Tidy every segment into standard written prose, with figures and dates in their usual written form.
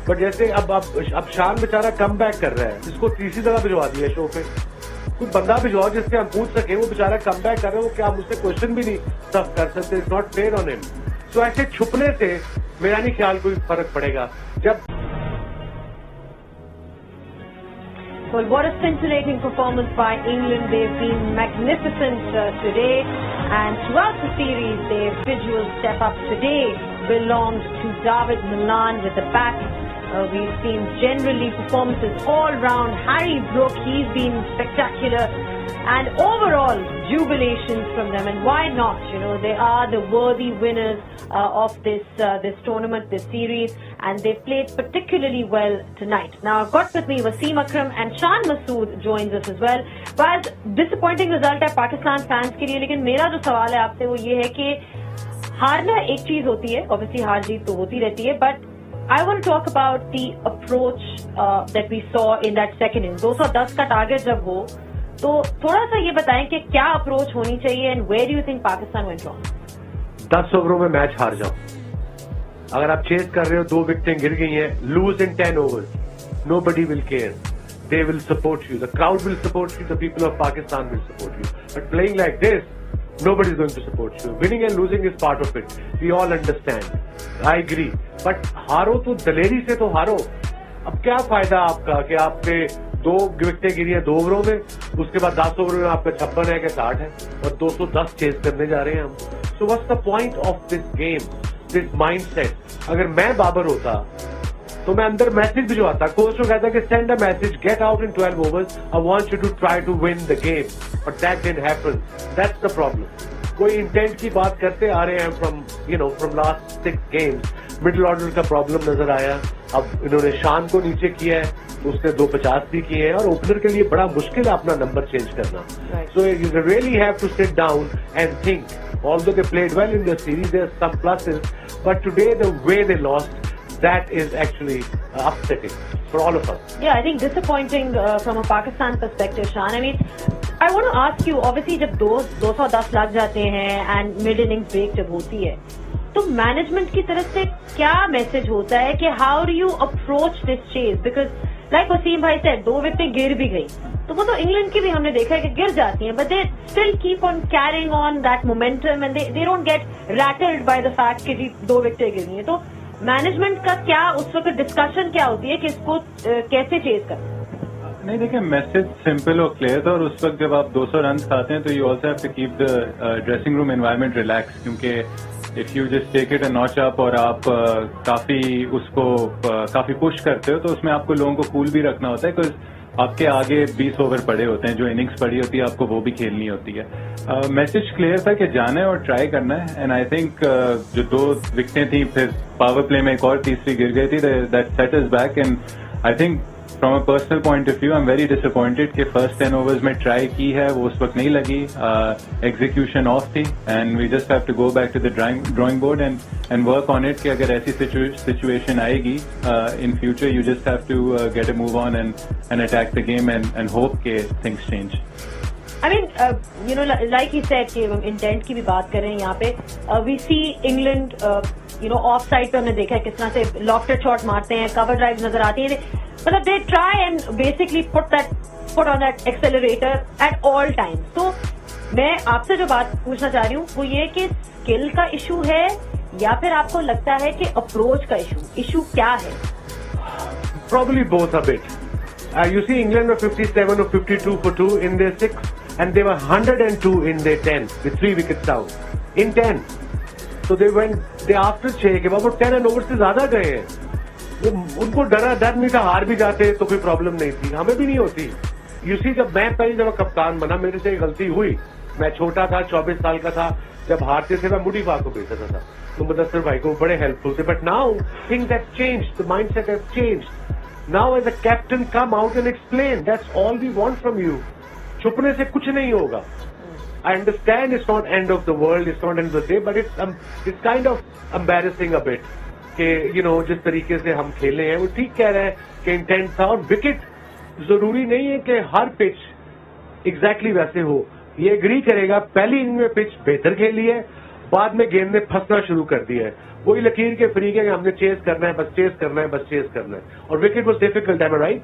But जैसे अब शान बेचारा कम बैक कर रहा है, जिसको तीसरी जगह भिजवा दिया शो पे, कोई बंदा भिजवाओ जिससे हम पूछ सके, वो बेचारा कम बैक कर रहा है, वो क्या मुझसे क्वेश्चन भी नहीं सब कर सकते, it's not fair on him. So ऐसे छुपने से मेरा नहीं ख्याल कोई फर्क पड़ेगा। जब Well, what a scintillating performance by England. They've been magnificent today, and throughout the series, their visual step up today belongs to David Milan with the bat. We've seen generally performances all round. Harry Brook, he's been spectacular, and overall jubilations from them. And why not? You know, they are the worthy winners of this tournament, this series, and they played particularly well tonight. Now, I've got with me Wasim Akram, and Shan Masood joins us as well. But disappointing result है Pakistan fans के लिए, लेकिन मेरा जो सवाल है आपसे वो ये है कि हारना एक चीज होती है, obviously हार जीत तो होती रहती है, but I want to talk about the approach that we saw in that second inning. 210 का टारगेट जब हो तो थोड़ा सा ये बताएं कि क्या अप्रोच होनी चाहिए, and where do you think Pakistan went wrong? 10 ओवरों में मैच हार जाओ। अगर आप चेस कर रहे हो, 2 विकेटें गिर गई हैं, lose in 10 overs, nobody will care. They will support you. The crowd will support you. The people of Pakistan will support you. But playing like this, nobody is going to support you. Winning and losing is part of it. We all understand. I agree. But हारो तो दलेरी से तो हारो। अब क्या फायदा आपका कि आपने 2 विकेटें गिरी हैं 2 ओवरों में, उसके बाद 10 ओवर में आपका 56 है कि 60 है और 210 चेस करने जा रहे हैं हम। So what's the point of this game, this mindset? अगर मैं बाबर होता तो मैं अंदर मैसेज भिजवाता, कोच को कहता कि send a message, get out in 12 overs, I want you to try to win the game, but that didn't happen. That's the problem. कोई इंटेंट की बात करते आ रहे हैं from last 6 games। Middle order का प्रॉब्लम नजर आया। अब इन्होंने शान को नीचे किया है, उसने 250 भी किए हैं, और ओपनर के लिए बड़ा मुश्किल है अपना नंबर चेंज करना। So you really have to sit down and think. Although they played well in the series, there's some pluses, but today the way they lost, that is actually upsetting for all of us. Yeah, I think disappointing from a Pakistan perspective, Shan. I mean, I want to ask you, obviously जब 210 लग जाते हैं and mid innings break जब होती है, तो management की तरफ से क्या मैसेज होता है कि how do you approach this chase? Because like Wasim भाई said, 2 विकेटें गिर भी गई, तो वो तो इंग्लैंड की भी हमने देखा है कि गिर जाती हैं, but they still keep on carrying on that momentum and they don't get rattled by the fact कि जी 2 विकेटें गिरी हैं। तो मैनेजमेंट का क्या उस वक्त डिस्कशन क्या होती है कि इसको कैसे चेज करना? नहीं, देखिए, मैसेज सिंपल और क्लियर था, और उस वक्त जब आप 200 रन खाते हैं तो you also have to keep the dressing room environment relax, क्योंकि if you just take it a notch up और आप काफी पुश करते हो, तो उसमें आपको लोगों को कूल भी रखना होता है, बिकॉज आपके आगे 20 ओवर पड़े होते हैं, जो इनिंग्स पड़ी होती है आपको वो भी खेलनी होती है। मैसेज क्लियर था कि जाना है और ट्राई करना है, एंड आई थिंक जो 2 विकेटें थी, फिर पावर प्ले में एक और तीसरी गिर गई थी, that set us back, and I think from a personal point of view I am very disappointed कि फर्स्ट 10 overs में ट्राई की है, वो उस वक्त नहीं लगी, एग्जीक्यूशन ऑफ थी, and we just have to go back to the drawing board and work on it कि अगर ऐसी सिचुएशन आएगी in future, you just have to get a move on and attack the game and hope के things change. I mean, like he said कि हम intent की भी बात कर रहे हैं यहाँ पे, we see England, of side पे हमने देखा है किस तरह से लॉफ्टेड शॉट मारते हैं, कवर ड्राइव नजर आती है, मतलब they try and basically put on that accelerator at all time. तो मैं आपसे जो बात पूछना चाह रही हूँ वो ये कि स्किल का इशू है या फिर आपको लगता है कि अप्रोच का इशू क्या है? Probably both a bit. You see, England were 57 or 52 for 2 in their 6, and they were 102 in their 10 with 3 wickets down in 10. So they after 6 के बाद वो 10 and over से ज्यादा गए हैं। उनको डर नहीं था, हार भी जाते तो कोई प्रॉब्लम नहीं थी, हमें भी नहीं होती। You see, जब मैं पहली जब कप्तान बना, मेरे से गलती हुई, मैं छोटा था, 24 साल का था, जब हारते थे मैं मुडीफा को भेजता था, तो मुदस्सिर भाई को बड़े हेल्पफुल थे, but now things have changed, the mindset have changed. Now as a captain, come out and explain. That's all we want from you. छुपने से कुछ नहीं होगा। I understand it's not end of the world, it's not end of the day, but it's kind of embarrassing a bit कि जिस तरीके से हम खेले हैं, वो ठीक कह रहे हैं कि इंटेंट था, और विकेट जरूरी नहीं है कि हर पिच एग्जैक्टली वैसे हो। ये एग्री करेगा, पहली इनिंग में पिच बेहतर खेली है, बाद में गेंद ने फंसना शुरू कर दिया है. वही लकीर के फ्री के हमने चेस करना है, बस चेस करना है, बस चेस करना है. और wicket was difficult, am I right?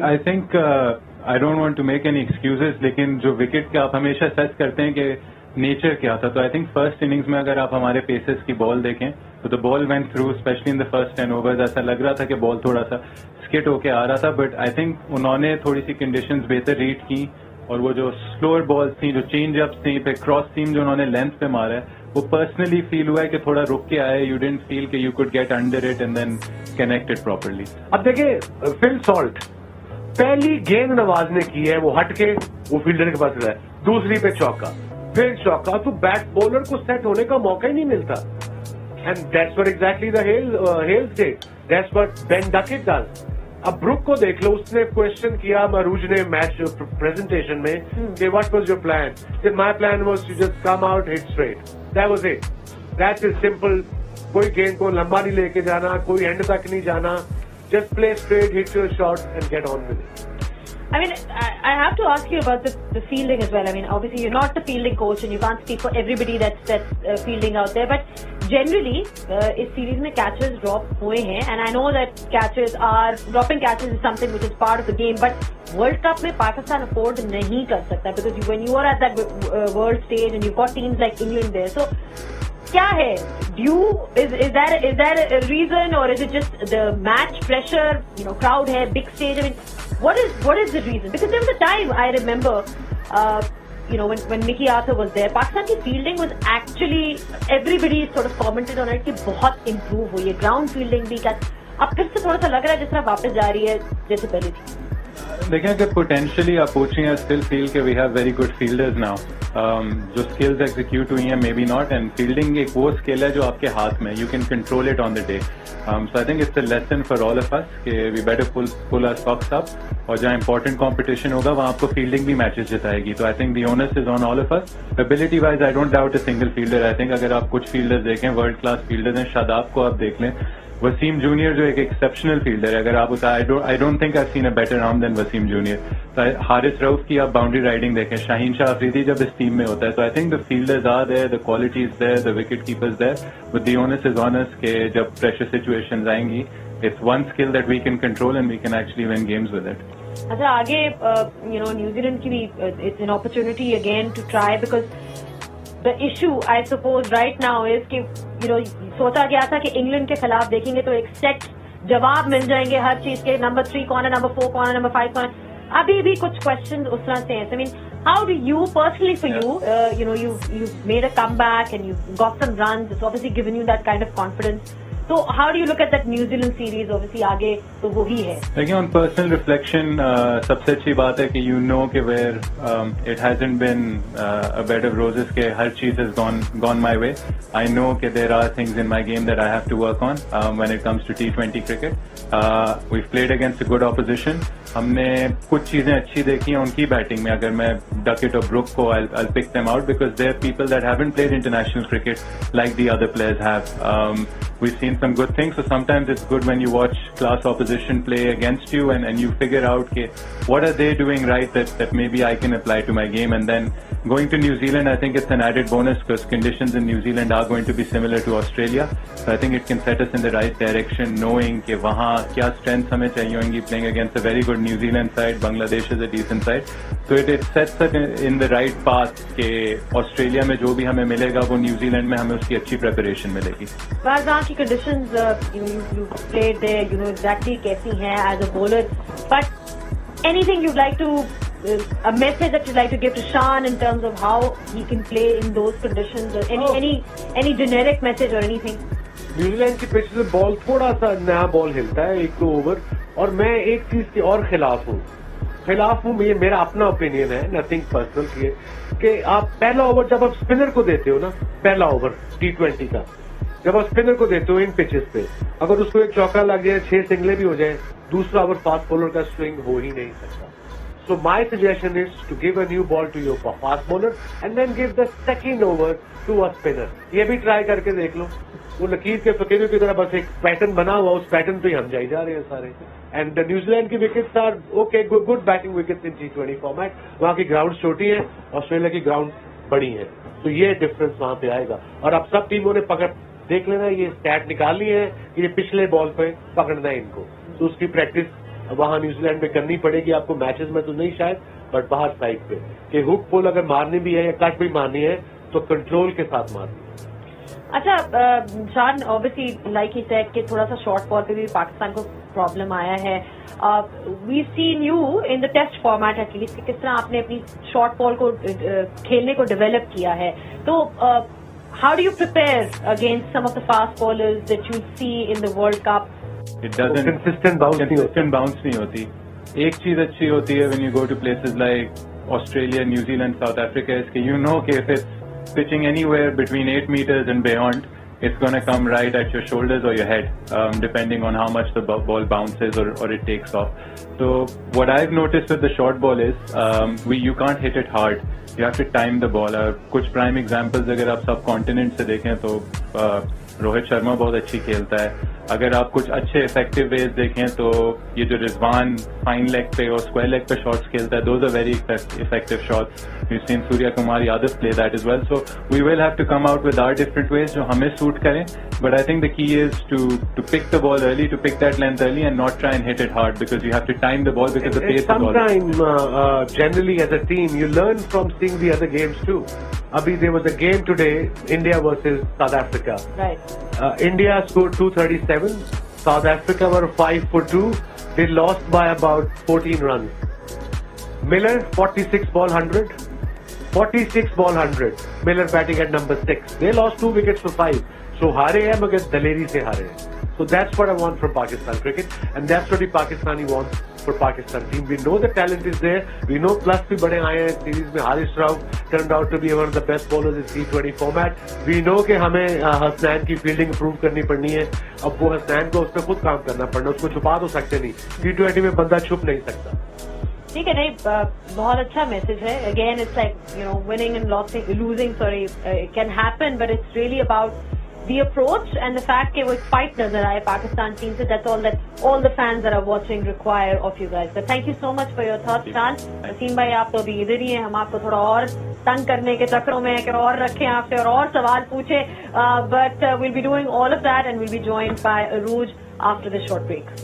I think I don't want to make any excuses, लेकिन जो विकेट के आप हमेशा सर्च करते हैं कि नेचर क्या था, तो आई थिंक फर्स्ट इनिंग्स में अगर आप हमारे पेसेस की बॉल देखें तो the ball went through, specially in the first 10 overs. ऐसा लग रहा था कि बॉल थोड़ा सा स्किट होके आ रहा था, बट आई थिंक उन्होंने थोड़ी सी कंडीशंस बेहतर रीड की और वो जो स्लोअर बॉल्स थी, जो चेंज अप्स थी, पे क्रॉस सीम जो उन्होंने लेंथ पे मारा है, वो पर्सनली फील हुआ है कि थोड़ा रुक के आए. यू डिडंट फील कि you could get under it and then connect it properly. अब देखिए फिल सॉल्ट पहली गेंद नवाज ने की है, वो हट के वो फील्डर के पास गया, दूसरी पे चौका, फिर चौका. तो बैट बॉलर को सेट होने का मौका ही नहीं मिलता. And that's what exactly the Hales did, that's what Ben Duckett does. अब ब्रुक को देख लो, उसने क्वेश्चन किया मरूज ने मैच प्रेजेंटेशन में कि what was your plan. My plan was to just come out, hit straight, that was it, that is simple. कोई गेंद को लंबा नहीं लेके जाना, कोई एंड तक नहीं जाना, just play straight, hit your shot and get on with it. I mean, I have to ask you about the fielding as well. I mean, obviously you're not the fielding coach and you can't speak for everybody that's fielding out there. But generally, इस series में catches drop हुए हैं, and I know that dropping catches is something which is part of the game. But World Cup में Pakistan afford नहीं कर सकता because when you are at that world stage and you've got teams like England there, so क्या है? Is that a reason or is it just the match pressure? You know, crowd है, big stage. I mean, what is the reason? Because there was a time I remember, when Mickey Arthur was there, Pakistan की fielding was actually everybody sort of commented on it कि बहुत improve हुई है, ground fielding भी. अब फिर से थोड़ा सा लग रहा है जिस तरह वापस जा रही है जैसे पहले थी. देखें कि पोटेंशियली आप पूछें, आई स्टिल फील कि we have very good fielders now. जो स्किल्स एग्जीक्यूट हुई हैं may be not, and fielding एक वो स्किल है जो आपके हाथ में, you can control it on the day. So I think it's a lesson for all of us कि we better pull our socks up, और जहाँ इंपॉर्टेंट कंपटीशन होगा वहाँ आपको फील्डिंग भी मैचेस जिताएगी. तो I think the onus is on all of us. Ability wise I don't doubt a single fielder. I think अगर आप कुछ फील्डर्स देखें, वर्ल्ड क्लास फील्डर्स हैं. शादाब को आप देख लें, वसीम जूनियर जो एक एक्सेप्शनल फील्डर है, अगर आप उसे I don't think I seen a better arm than Wasim junior. तो हारिस रऊफ की आप बाउंड्री राइडिंग देखें, शाहीन शाह अफरीदी जब इस टीम में होता है, तो I think the fielders are there, the quality is there, the wicket keepers there, but the onus is on us के जब प्रेशर सिचुएशंस आएंगी, it's one skill that we can control and we can actually win games with it. अच्छा, आगे New Zealand की भी it's an opportunity again to try, because The issue, I suppose, right now is कि सोचा गया था कि इंग्लैंड के खिलाफ देखेंगे तो एक सेट जवाब मिल जाएंगे हर चीज के. नंबर 3 कौन है, नंबर 4 कौन है, नंबर 5 कौन है. अभी भी कुछ क्वेश्चन उस तरह से हैं. I mean, how do you personally, for you, you've made a comeback and you've got some runs. It's obviously given you that kind of confidence. So how do you look at that New Zealand series? Obviously आगे तो वो ही है. देखिए, on personal reflection, सबसे अच्छी बात है कि you know कि where it hasn't been a bed of roses के हर चीज has gone my way. I know कि there are things in my game that I have to work on when it comes to T20 cricket. We've played against a good opposition. हमने कुछ चीजें अच्छी देखी हैं उनकी बैटिंग में. अगर मैं डकेट और ब्रुक को I'll pick them out because they're people that haven't played international cricket like the other players have. We've seen some good things, so sometimes it's good when you watch class opposition play against you and you figure out what are they doing right that maybe I can apply to my game. And then going to New Zealand, I think it's an added bonus because conditions in New Zealand are going to be similar to Australia. So I think it can set us in the right direction, knowing कि वहाँ क्या strengths हमें चाहिए होंगी playing against a very good New Zealand side. Bangladesh is a decent side. So it sets us in the right path कि Australia में जो भी हमें मिलेगा वो New Zealand में हमें उसकी अच्छी preparation मिलेगी. की conditions, you played there, you know exactly कैसी हैं as a bowler. But anything you'd like to, a message that you'd like to give to Shan in terms of how he can play in those conditions, or any generic message or anything? New Zealand की pitch से ball थोड़ा सा नया ball हिलता है 1-2 over, और मैं एक चीज के और खिलाफ हूँ. ये मेरा अपना ओपिनियन है, नथिंग पर्सनल, कि आप पहला ओवर जब आप स्पिनर को देते हो ना, पहला ओवर T20 का जब आप स्पिनर को देते हो इन पिचेस पे, अगर उसको एक चौका लग जाए, 6 सिंगले भी हो जाए, दूसरा ओवर फास्ट बॉलर का स्विंग हो ही नहीं सकता. So my suggestion is to give a new ball to your fast bowler and then give the second over to a spinner. ये भी ट्राई करके देख लो. वो लकीर के फकीरों की तरह बस एक पैटर्न बना हुआ, उस पैटर्न पे हम जाई जा रहे हैं सारे. एंड न्यूजीलैंड की wickets are okay, good batting wickets in T20 format. वहाँ की ग्राउंड छोटी है, ऑस्ट्रेलिया की ग्राउंड बड़ी हैं। तो ये डिफरेंस वहां पे आएगा। और अब सब टीमों ने पकड़ देख लेना, ये स्टैट निकालनी है कि ये पिछले बॉल पे पकड़ना है इनको, तो उसकी प्रैक्टिस वहां न्यूजीलैंड में करनी पड़ेगी आपको, मैचेस में तो नहीं शायद, बट बाहर साइड पे कि हुक पुल अगर मारनी भी है या कट भी मारनी है तो कंट्रोल के साथ मारनी है। अच्छा शान, ऑब्वियसली लाइक ही सेड कि थोड़ा सा शॉर्ट बॉल पे भी पाकिस्तान को प्रॉब्लम आया है। We seen you in the test format at least कि किस तरह आपने अपनी शॉर्ट बॉल को खेलने को डेवलप किया है। तो how do you prepare against some of the fast bowlers that you see in the world cup? Consistent bounce नहीं होती। एक चीज अच्छी होती है when you go to places like Australia, New Zealand, South Africa, इसके यू नो कि if it's pitching anywhere between 8 meters and beyond, it's going to come right at your shoulders or your head, depending on how much the ball bounces or it takes off. So what I've noticed with the short ball is you can't hit it hard. You have to time the ball. कुछ prime examples अगर आप सब continent से देखें तो रोहित शर्मा बहुत अच्छी खेलता है। अगर आप कुछ अच्छे इफेक्टिव वेज देखें तो ये जो रिजवान फाइन लेग पे और स्क्वायर लेग पे शॉट्स खेलता है, those are very effective shots. You seen Surya Kumar Yadav play that is well. So we will have to come out with our different ways जो हमें सूट करें, but I think the key is to pick the ball early, to pick that length early and not try and hit it hard because you have to time the ball because the pace is all. Generally as a team you learn from seeing the other games too. Abhi there was a game today, India versus South Africa. Right. India scored 237. South Africa were 5 for 2. They lost by about 14 runs. Miller 46 ball 100. 46 ball 100. Miller batting at number 6. They lost 2 wickets for 5. So हारे हैं मगर दलेरी से हारे हैं. So that's what I want from Pakistan cricket, and that's what the Pakistani wants for Pakistan team. We know the talent is there. We know plus भी बड़े आए हैं सीरीज में. Haris Rao turned out to be one of the best bowlers in T20 format. We know कि हमें हसनैन की fielding improve करनी पड़नी है. अब वो हसनैन को उस पर खुद काम करना पड़ना, उसको छुपा तो सकते नहीं. T20 में बंदा छुप नहीं सकता. ठीक है, नहीं बहुत अच्छा मैसेज है. Again it's like winning and losing can happen, but it's really about the approach and the fact कि वो एक fight नजर आए पाकिस्तान टीम से. That's all that all the fans that are watching require of you guys. But thank you so much for your thoughts, Shan. Wasim भाई आप तो अभी इधर ही हैं, हम आपको थोड़ा और तंग करने के चक्रों में कि और रखें आपसे और सवाल पूछे. But we'll be doing all of that and we'll be joined by Arooj after this short break.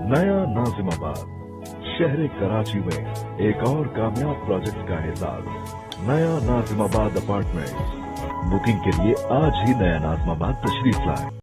नया नाजिमाबाद शहर कराची में एक और कामयाब प्रोजेक्ट का एहसास. नया नाजिमाबाद अपार्टमेंट्स. बुकिंग के लिए आज ही नया नाजिमाबाद तशरीफ लाएं.